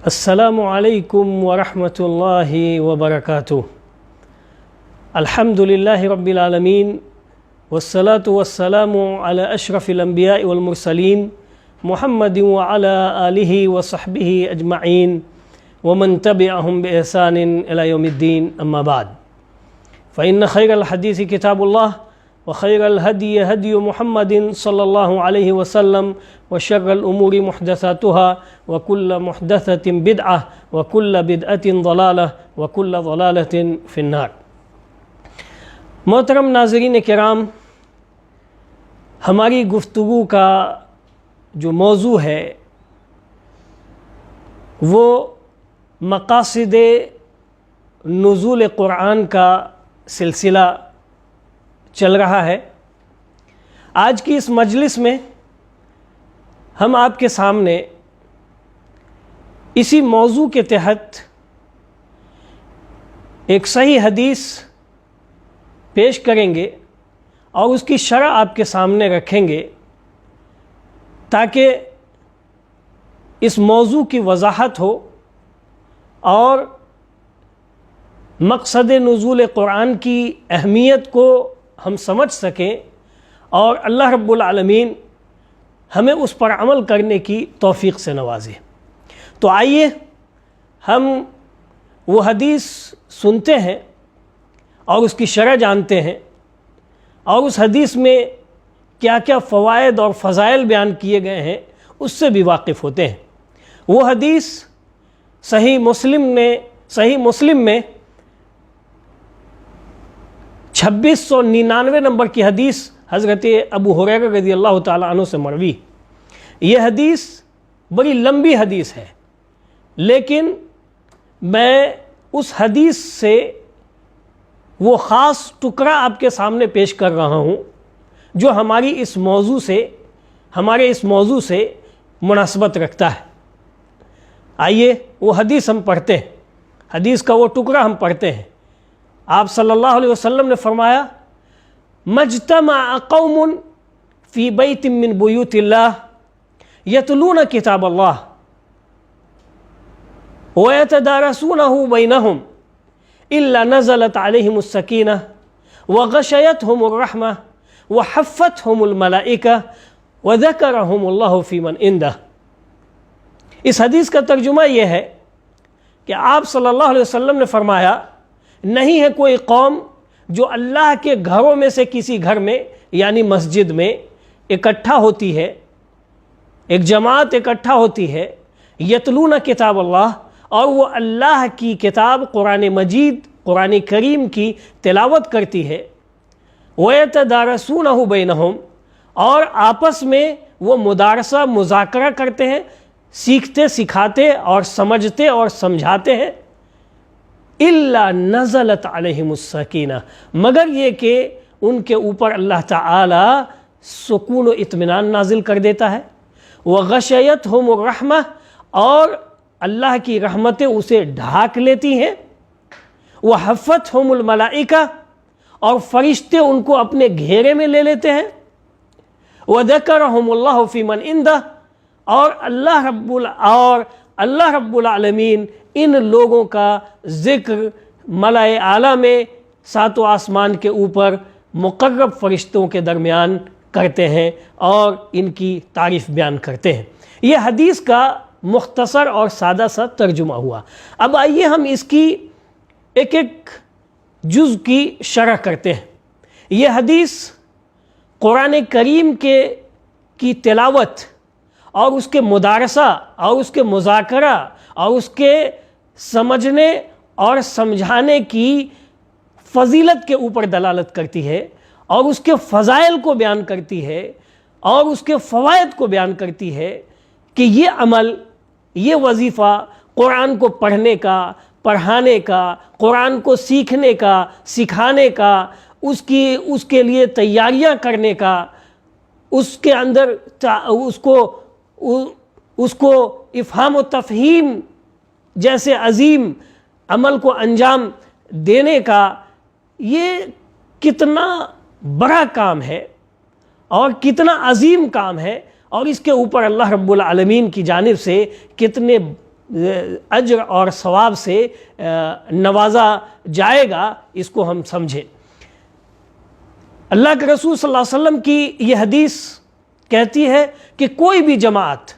السلام علیکم ورحمۃ اللہ وبرکاتہ۔ الحمد للہ رب العالمین والصلاة والسلام علی اشرف الانبیاء والمرسلین محمد وعلی آلہ وصحبہ اجمعین ومن تبعہم بإحسان الی یوم الدین، اما بعد فإن خیر الحدیث کتاب اللہ وخیر الہدی ہدی محمد صلی اللہ علیہ وسلم وشر الامور محدثاتها وکل محدثۃ بدعہ وکل بدعۃ ضلالہ وکل ضلالۃ فی النار۔ محترم ناظرین کرام، ہماری گفتگو کا جو موضوع ہے وہ مقاصد نزول قرآن کا سلسلہ چل رہا ہے۔ آج کی اس مجلس میں ہم آپ کے سامنے اسی موضوع کے تحت ایک صحیح حدیث پیش کریں گے اور اس کی شرح آپ کے سامنے رکھیں گے تاکہ اس موضوع کی وضاحت ہو اور مقصد نزول قرآن کی اہمیت کو ہم سمجھ سکیں اور اللہ رب العالمین ہمیں اس پر عمل کرنے کی توفیق سے نوازے۔ تو آئیے ہم وہ حدیث سنتے ہیں اور اس کی شرح جانتے ہیں اور اس حدیث میں کیا کیا فوائد اور فضائل بیان کیے گئے ہیں اس سے بھی واقف ہوتے ہیں۔ وہ حدیث صحیح مسلم میں 2699 نمبر کی حدیث حضرت ابو ہریرہ رضی اللہ تعالیٰ عنہ سے مروی۔ یہ حدیث بڑی لمبی حدیث ہے، لیکن میں اس حدیث سے وہ خاص ٹکڑا آپ کے سامنے پیش کر رہا ہوں جو ہمارے اس موضوع سے مناسبت رکھتا ہے۔ آئیے وہ حدیث ہم پڑھتے ہیں، حدیث کا وہ ٹکڑا ہم پڑھتے ہیں۔ آپ صلی اللہ علیہ وسلم نے فرمایا: مجتمع قوم فی بیت من بیوت اللہ یتلون کتاب اللہ ویتدارسونہ بینہم الا نزلت علیہم السکینہ وغشیتہم الرحمہ وحفتہم الملائکہ وذکرہم اللہ فی من عندہ۔ اس حدیث کا ترجمہ یہ ہے کہ آپ صلی اللہ علیہ وسلم نے فرمایا، نہیں ہے کوئی قوم جو اللہ کے گھروں میں سے کسی گھر میں یعنی مسجد میں اکٹھا ہوتی ہے، ایک جماعت اکٹھا ہوتی ہے، یتلون کتاب اللہ، اور وہ اللہ کی کتاب قرآن مجید قرآن کریم کی تلاوت کرتی ہے، وَيَتَدَارَسُونَهُ بَيْنَهُمْ، اور آپس میں وہ مدارسہ مذاکرہ کرتے ہیں، سیکھتے سکھاتے اور سمجھتے اور سمجھاتے ہیں، اِلَّا نَزَلَتْ عَلَيْهِمُ السَّكِينَةُ، مگر یہ کہ ان کے اوپر اللہ تعالی سکون و اطمینان نازل کر دیتا ہے، وَغَشَيَتْهُمُ الرَّحْمَةُ، اور اللہ کی رحمتیں اسے ڈھانک لیتی ہیں، وَحَفَّتْهُمُ الْمَلَائِكَةُ، اور فرشتے ان کو اپنے گھیرے میں لے لیتے ہیں، وَذَكَرَهُمُ اللَّهُ فِي مَنْ عِنْدَهُ، اور اللہ رب العالمین ان لوگوں کا ذکر ملائے اعلیٰ میں ساتوں آسمان کے اوپر مقرب فرشتوں کے درمیان کرتے ہیں اور ان کی تعریف بیان کرتے ہیں۔ یہ حدیث کا مختصر اور سادہ سا ترجمہ ہوا۔ اب آئیے ہم اس کی ایک ایک جز کی شرح کرتے ہیں۔ یہ حدیث قرآن کریم کی تلاوت اور اس کے مدارسہ اور اس کے مذاکرہ اور اس کے سمجھنے اور سمجھانے کی فضیلت کے اوپر دلالت کرتی ہے اور اس کے فضائل کو بیان کرتی ہے اور اس کے فوائد کو بیان کرتی ہے کہ یہ عمل، یہ وظیفہ قرآن کو پڑھنے کا، پڑھانے کا، قرآن کو سیکھنے کا، سکھانے کا، اس کے لیے تیاریاں کرنے کا، اس کے اندر اس کو افہام و تفہیم جیسے عظیم عمل کو انجام دینے کا، یہ کتنا بڑا کام ہے اور کتنا عظیم کام ہے، اور اس کے اوپر اللہ رب العالمین کی جانب سے کتنے اجر اور ثواب سے نوازا جائے گا، اس کو ہم سمجھیں۔ اللہ کے رسول صلی اللہ علیہ وسلم کی یہ حدیث کہتی ہے کہ کوئی بھی جماعت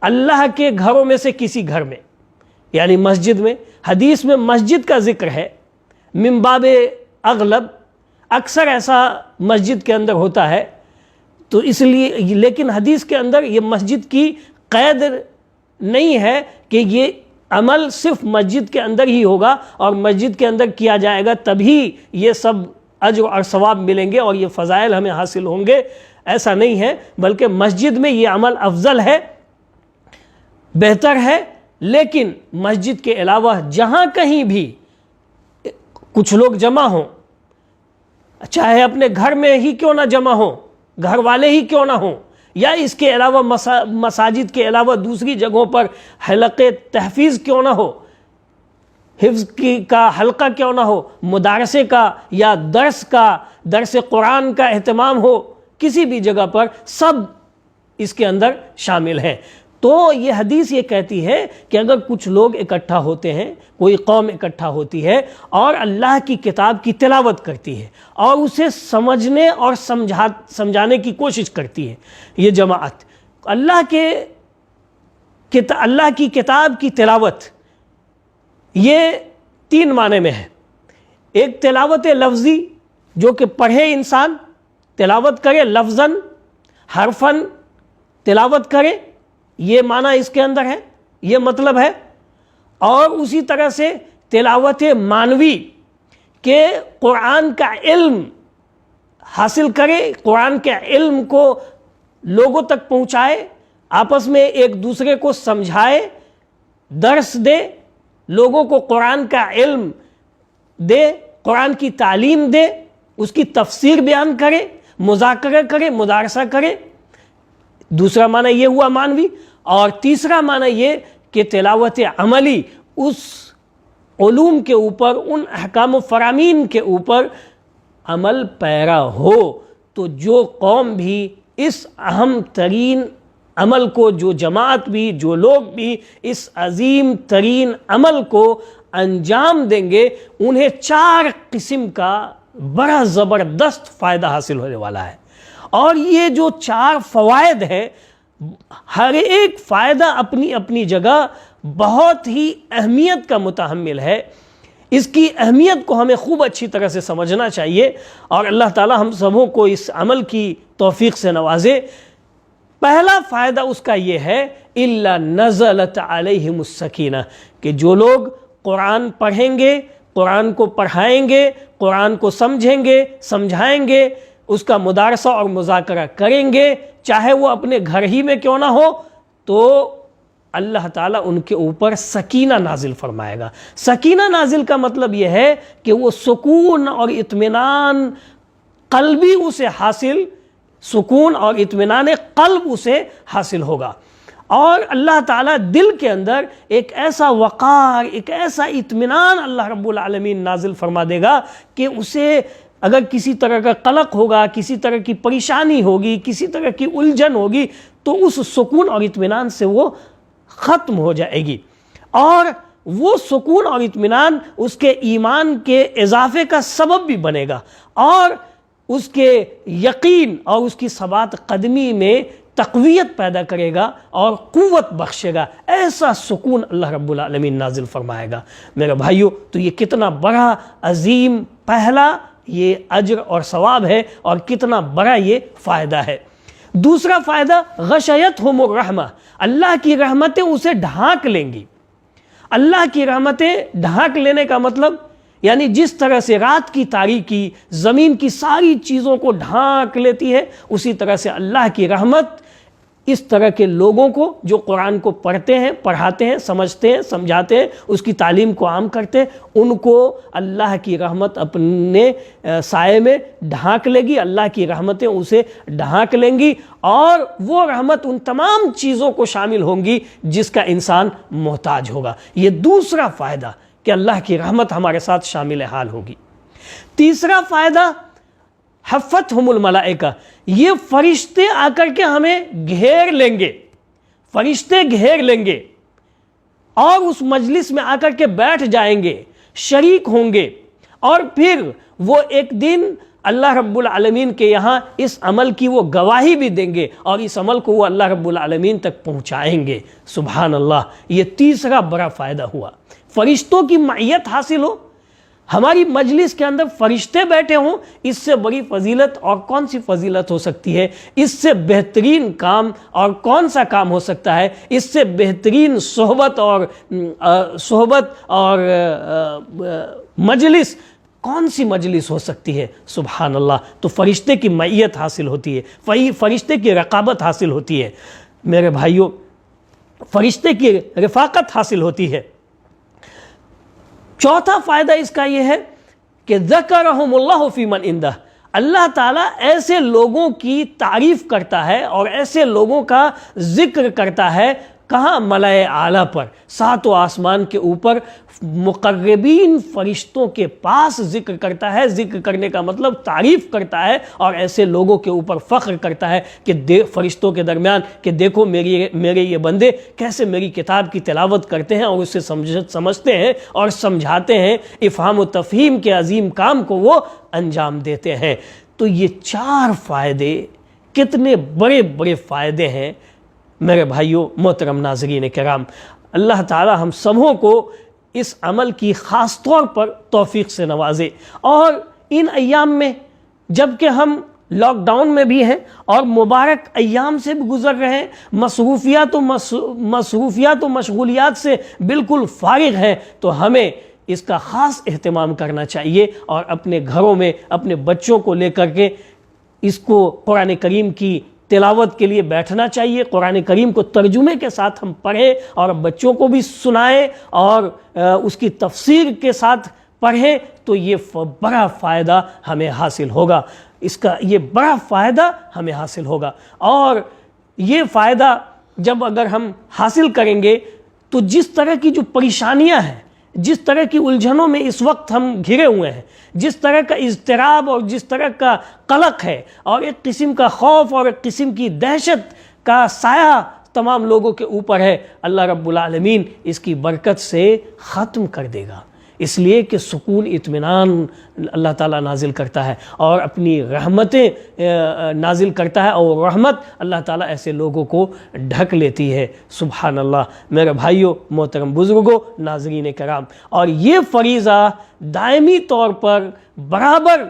اللہ کے گھروں میں سے کسی گھر میں، یعنی مسجد میں، حدیث میں مسجد کا ذکر ہے من باب اغلب، اکثر ایسا مسجد کے اندر ہوتا ہے تو اس لیے، لیکن حدیث کے اندر یہ مسجد کی قید نہیں ہے کہ یہ عمل صرف مسجد کے اندر ہی ہوگا اور مسجد کے اندر کیا جائے گا تبھی یہ سب اجر اور ثواب ملیں گے اور یہ فضائل ہمیں حاصل ہوں گے، ایسا نہیں ہے، بلکہ مسجد میں یہ عمل افضل ہے، بہتر ہے۔ لیکن مسجد کے علاوہ جہاں کہیں بھی کچھ لوگ جمع ہوں، چاہے اپنے گھر میں ہی کیوں نہ جمع ہوں، گھر والے ہی کیوں نہ ہوں، یا اس کے علاوہ مساجد کے علاوہ دوسری جگہوں پر حلقے تحفیظ کیوں نہ ہو، حفظ کا حلقہ کیوں نہ ہو، مدارسے کا یا درس قرآن کا اہتمام ہو، کسی بھی جگہ پر سب اس کے اندر شامل ہیں۔ تو یہ حدیث یہ کہتی ہے کہ اگر کچھ لوگ اکٹھا ہوتے ہیں، کوئی قوم اکٹھا ہوتی ہے اور اللہ کی کتاب کی تلاوت کرتی ہے اور اسے سمجھنے اور سمجھانے کی کوشش کرتی ہے، یہ جماعت اللہ کی کتاب کی تلاوت، یہ تین معنی میں ہے۔ ایک تلاوت لفظی، جو کہ پڑھے انسان، تلاوت کرے لفظاً حرفاً تلاوت کرے، یہ معنی اس کے اندر ہے، یہ مطلب ہے۔ اور اسی طرح سے تلاوت معنوی، کہ قرآن کا علم حاصل کرے، قرآن کے علم کو لوگوں تک پہنچائے، آپس میں ایک دوسرے کو سمجھائے، درس دے، لوگوں کو قرآن کا علم دے، قرآن کی تعلیم دے، اس کی تفسیر بیان کرے، مذاکرہ کرے، مدارسہ کرے۔ دوسرا معنی یہ ہوا معنوی۔ اور تیسرا معنی یہ کہ تلاوت عملی، اس علوم کے اوپر، ان احکام و فرامین کے اوپر عمل پیرا ہو۔ تو جو قوم بھی اس اہم ترین عمل کو، جو جماعت بھی، جو لوگ بھی اس عظیم ترین عمل کو انجام دیں گے، انہیں 4 قسم کا بڑا زبردست فائدہ حاصل ہونے والا ہے۔ اور یہ جو 4 فوائد ہیں، ہر ایک فائدہ اپنی اپنی جگہ بہت ہی اہمیت کا متحمل ہے۔ اس کی اہمیت کو ہمیں خوب اچھی طرح سے سمجھنا چاہیے، اور اللہ تعالی ہم سبوں کو اس عمل کی توفیق سے نوازے۔ پہلا فائدہ اس کا یہ ہے اِلَّا نَزَلَتْ عَلَيْهِمُ السَّكِينَةُ، کہ جو لوگ قرآن پڑھیں گے، قرآن کو پڑھائیں گے، قرآن کو سمجھیں گے، سمجھائیں گے، اس کا مدارسہ اور مذاکرہ کریں گے، چاہے وہ اپنے گھر ہی میں کیوں نہ ہو، تو اللہ تعالیٰ ان کے اوپر سکینہ نازل فرمائے گا۔ سکینہ نازل کا مطلب یہ ہے کہ وہ سکون اور اطمینان قلبی اسے حاصل، سکون اور اطمینان قلب اسے حاصل ہوگا، اور اللہ تعالیٰ دل کے اندر ایک ایسا وقار، ایک ایسا اطمینان اللہ رب العالمین نازل فرما دے گا کہ اسے اگر کسی طرح کا قلق ہوگا، کسی طرح کی پریشانی ہوگی، کسی طرح کی الجھن ہوگی، تو اس سکون اور اطمینان سے وہ ختم ہو جائے گی، اور وہ سکون اور اطمینان اس کے ایمان کے اضافے کا سبب بھی بنے گا، اور اس کے یقین اور اس کی ثبات قدمی میں تقویت پیدا کرے گا اور قوت بخشے گا۔ ایسا سکون اللہ رب العالمین نازل فرمائے گا۔ میرے بھائیو، تو یہ کتنا بڑا عظیم پہلا یہ اجر اور ثواب ہے، اور کتنا بڑا یہ فائدہ ہے۔ دوسرا فائدہ غشیتہم الرحمہ، اللہ کی رحمتیں اسے ڈھانک لیں گی۔ اللہ کی رحمتیں ڈھانک لینے کا مطلب، یعنی جس طرح سے رات کی تاریکی زمین کی ساری چیزوں کو ڈھانک لیتی ہے، اسی طرح سے اللہ کی رحمت اس طرح کے لوگوں کو جو قرآن کو پڑھتے ہیں، پڑھاتے ہیں، سمجھتے ہیں، سمجھاتے ہیں، اس کی تعلیم کو عام کرتے ہیں، ان کو اللہ کی رحمت اپنے سائے میں ڈھانک لے گی، اللہ کی رحمتیں اسے ڈھانک لیں گی، اور وہ رحمت ان تمام چیزوں کو شامل ہوں گی جس کا انسان محتاج ہوگا۔ یہ دوسرا فائدہ کہ اللہ کی رحمت ہمارے ساتھ شامل حال ہوگی۔ تیسرا فائدہ حفتہم الملائکہ، یہ فرشتے آ کر کے ہمیں گھیر لیں گے، فرشتے گھیر لیں گے۔ اور اس مجلس میں آ کر کے بیٹھ جائیں گے، شریک ہوں گے، اور پھر وہ ایک دن اللہ رب العالمین کے یہاں اس عمل کی وہ گواہی بھی دیں گے اور اس عمل کو وہ اللہ رب العالمین تک پہنچائیں گے۔ سبحان اللہ، یہ تیسرا بڑا فائدہ ہوا۔ فرشتوں کی معیت حاصل ہو، ہماری مجلس کے اندر فرشتے بیٹھے ہوں، اس سے بڑی فضیلت اور کون سی فضیلت ہو سکتی ہے؟ اس سے بہترین کام اور کون سا کام ہو سکتا ہے؟ اس سے بہترین صحبت اور مجلس کون سی مجلس ہو سکتی ہے؟ سبحان اللہ۔ تو فرشتے کی معیت حاصل ہوتی ہے، فرشتے کی رقابت حاصل ہوتی ہے، میرے بھائیوں، فرشتے کی رفاقت حاصل ہوتی ہے۔ چوتھا فائدہ اس کا یہ ہے کہ ذکرہم اللہ فی من عندہ، اللہ تعالیٰ ایسے لوگوں کی تعریف کرتا ہے اور ایسے لوگوں کا ذکر کرتا ہے، کہاں؟ ملائے اعلیٰ پر، ساتوں آسمان کے اوپر مقربین فرشتوں کے پاس ذکر کرتا ہے۔ ذکر کرنے کا مطلب تعریف کرتا ہے اور ایسے لوگوں کے اوپر فخر کرتا ہے کہ فرشتوں کے درمیان کہ دیکھو میرے یہ بندے کیسے میری کتاب کی تلاوت کرتے ہیں اور اسے سمجھتے ہیں اور سمجھاتے ہیں، افہام و تفہیم کے عظیم کام کو وہ انجام دیتے ہیں۔ تو یہ 4 فائدے کتنے بڑے بڑے فائدے ہیں میرے بھائیوں، محترم ناظرین کرام۔ اللہ تعالی ہم سبوں کو اس عمل کی خاص طور پر توفیق سے نوازے، اور ان ایام میں جب کہ ہم لاک ڈاؤن میں بھی ہیں اور مبارک ایام سے بھی گزر رہے ہیں، مصروفیات و مشغولیات سے بالکل فارغ ہیں، تو ہمیں اس کا خاص اہتمام کرنا چاہیے اور اپنے گھروں میں اپنے بچوں کو لے کر کے اس کو قرآن کریم کی تلاوت کے لیے بیٹھنا چاہیے۔ قرآن کریم کو ترجمے کے ساتھ ہم پڑھیں اور بچوں کو بھی سنائیں اور اس کی تفسیر کے ساتھ پڑھیں، تو یہ بڑا فائدہ ہمیں حاصل ہوگا، یہ بڑا فائدہ ہمیں حاصل ہوگا۔ اور یہ فائدہ جب اگر ہم حاصل کریں گے تو جس طرح کی جو پریشانیاں ہیں، جس طرح کی الجھنوں میں اس وقت ہم گھرے ہوئے ہیں، جس طرح کا اضطراب اور جس طرح کا قلق ہے اور ایک قسم کا خوف اور ایک قسم کی دہشت کا سایہ تمام لوگوں کے اوپر ہے، اللہ رب العالمین اس کی برکت سے ختم کر دے گا، اس لیے کہ سکون اطمینان اللہ تعالیٰ نازل کرتا ہے اور اپنی رحمتیں نازل کرتا ہے، اور رحمت اللہ تعالیٰ ایسے لوگوں کو ڈھک لیتی ہے۔ سبحان اللہ۔ میرے بھائیوں، محترم بزرگوں، ناظرین کرام، اور یہ فریضہ دائمی طور پر برابر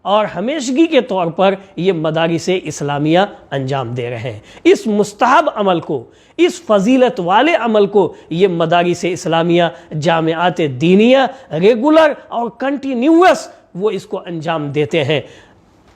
اور ہمیشگی کے طور پر یہ مدارس اسلامیہ انجام دے رہے ہیں۔ اس مستحب عمل کو، اس فضیلت والے عمل کو یہ مدارس اسلامیہ، جامعات دینیہ ریگولر اور کنٹینیوس وہ اس کو انجام دیتے ہیں۔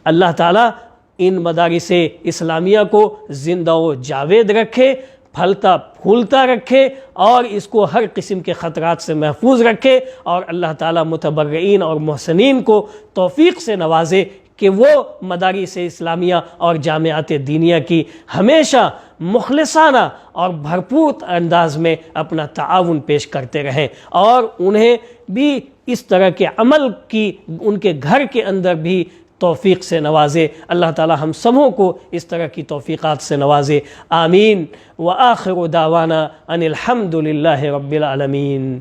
اللہ تعالیٰ ان مدارس اسلامیہ کو زندہ و جاوید رکھے، پھلتا پھولتا رکھے، اور اس کو ہر قسم کے خطرات سے محفوظ رکھے، اور اللہ تعالیٰ متبرئین اور محسنین کو توفیق سے نوازے کہ وہ مدارس اسلامیہ اور جامعات دینیہ کی ہمیشہ مخلصانہ اور بھرپور انداز میں اپنا تعاون پیش کرتے رہیں، اور انہیں بھی اس طرح کے عمل کی ان کے گھر کے اندر بھی توفیق سے نوازے۔ اللہ تعالی ہم سبوں کو اس طرح کی توفیقات سے نوازے۔ آمین۔ وآخر دعوانا ان الحمد للہ رب العالمین۔